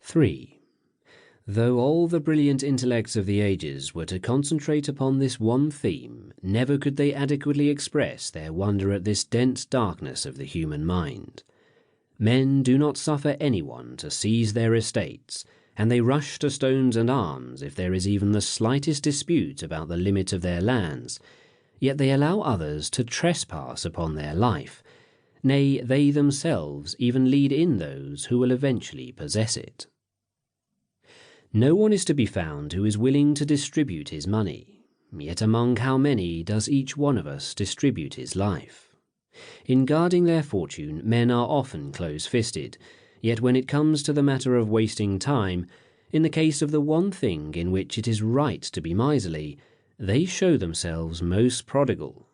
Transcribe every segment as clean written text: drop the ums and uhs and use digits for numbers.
3. Though all the brilliant intellects of the ages were to concentrate upon this one theme, never could they adequately express their wonder at this dense darkness of the human mind. Men do not suffer anyone to seize their estates, and they rush to stones and arms if there is even the slightest dispute about the limit of their lands, yet they allow others to trespass upon their life. Nay, they themselves even lead in those who will eventually possess it. No one is to be found who is willing to distribute his money, yet among how many does each one of us distribute his life? In guarding their fortune, men are often close-fisted, yet when it comes to the matter of wasting time, in the case of the one thing in which it is right to be miserly, they show themselves most prodigal.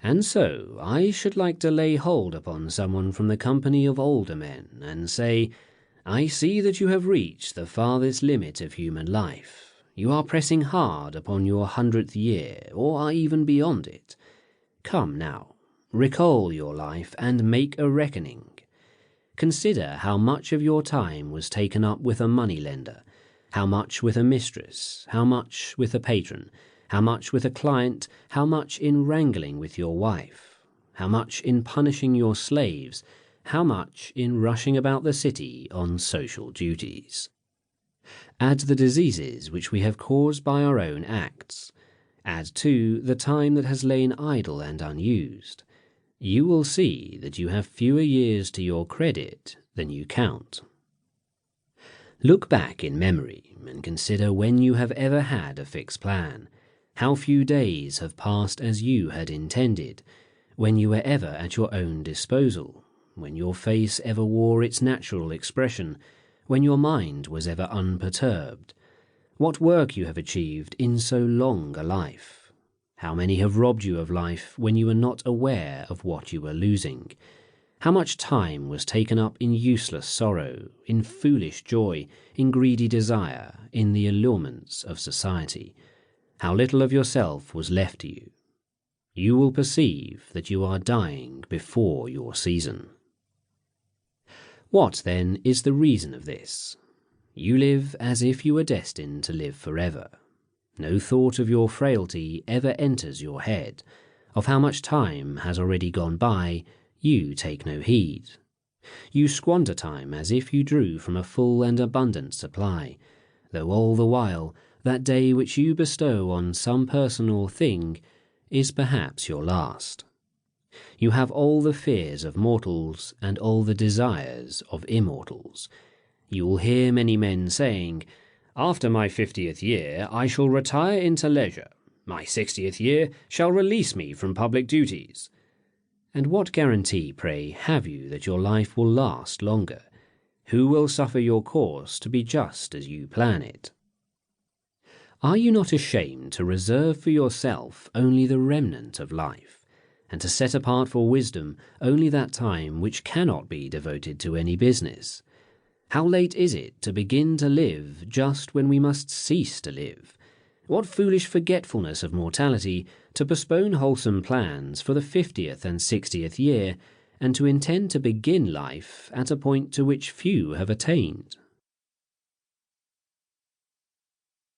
And so I should like to lay hold upon someone from the company of older men, and say, I see that you have reached the farthest limit of human life. You are pressing hard upon your 100th year, or are even beyond it. Come now, recall your life and make a reckoning. Consider how much of your time was taken up with a moneylender, how much with a mistress, how much with a patron, how much with a client, how much in wrangling with your wife, how much in punishing your slaves, how much in rushing about the city on social duties. Add the diseases which we have caused by our own acts. Add, too, the time that has lain idle and unused. You will see that you have fewer years to your credit than you count. Look back in memory and consider when you have ever had a fixed plan, how few days have passed as you had intended, when you were ever at your own disposal, when your face ever wore its natural expression, when your mind was ever unperturbed, what work you have achieved in so long a life. How many have robbed you of life when you were not aware of what you were losing? How much time was taken up in useless sorrow, in foolish joy, in greedy desire, in the allurements of society? How little of yourself was left to you? You will perceive that you are dying before your season. What, then, is the reason of this? You live as if you were destined to live forever. No thought of your frailty ever enters your head. Of how much time has already gone by, you take no heed. You squander time as if you drew from a full and abundant supply, though all the while that day which you bestow on some person or thing is perhaps your last. You have all the fears of mortals and all the desires of immortals. You will hear many men saying, after my 50th year I shall retire into leisure. My 60th year shall release me from public duties. And what guarantee, pray, have you that your life will last longer? Who will suffer your course to be just as you plan it? Are you not ashamed to reserve for yourself only the remnant of life, and to set apart for wisdom only that time which cannot be devoted to any business? How late is it to begin to live just when we must cease to live? What foolish forgetfulness of mortality to postpone wholesome plans for the 50th and 60th year, and to intend to begin life at a point to which few have attained.